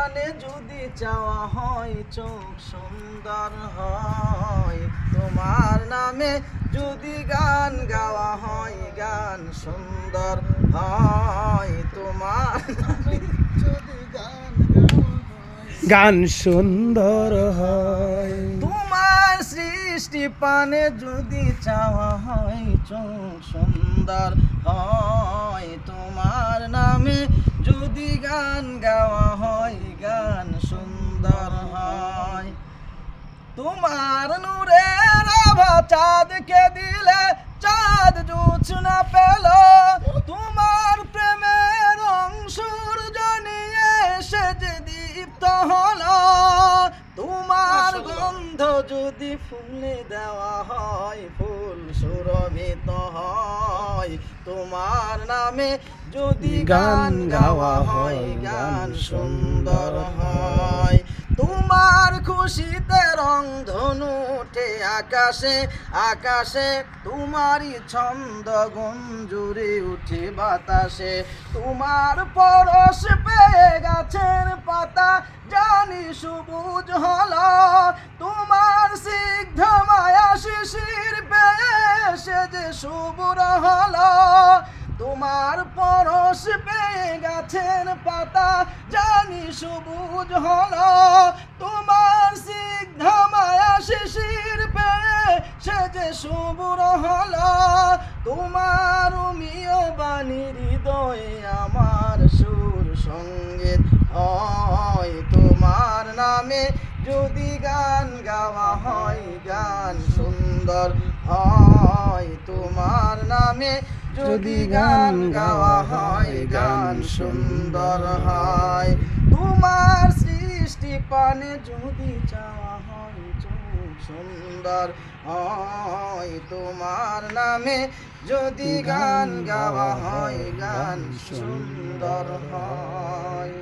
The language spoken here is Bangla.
পানে যদি চাওয়া হয় চোখ সুন্দর হয়, তোমার নামে যদি গান গাওয়া হয় গান সুন্দর হয়, তোমার নামে যদি গান সুন্দর হয়। তোমার সৃষ্টি পানে যদি চাওয়া হয় চোখ সুন্দর হয়, তোমার নামে যদি গান গাওয়া হয় গান সুন্দর হয়। তোমার নূরের আভা চাঁদকে দিলে চাঁদ জোছনা পেল, তোমার প্রেমের সূর্য নিয়ে এসে যে দীপ্ত হলো, তোমার গন্ধ যদি ফুলে দেওয়া হয় ফুল সুরভিত হয়, তোমার নামে যদি গান গাওয়া হয় গান সুন্দর হয়। তোমার খুশিতে রংধনু উঠে আকাশে আকাশে, তোমারই ছন্দ গুঞ্জুরে উঠে বাতাসে, তোমার পরশ পেয়ে গাছের পাতা জানি সবুজ হলো, তোমার সিগ্ধ মায়া শিশির পেয়ে সে যে সবুর হলো, তোমার পরশ পেয়ে গাছের পাতা জানি সবুজ হলো, তোমার সিগ্ধ মায়া শিশির পেয়ে সে যে সবুর হলো, তোমার উমিয় বাণী হৃদয়ে আমার সুর সঙ্গীত হয়, তোমার নামে যদি গান গাওয়া হয় গান সুন্দর হয়, তোমার নামে যদি গান গাওয়া হয় গান সুন্দর হয়। তোমার সৃষ্টি পানে যদি চাওয়া হয় চোখ সুন্দর হয়, তোমার নামে যদি গান গাওয়া হয় গান সুন্দর হয়।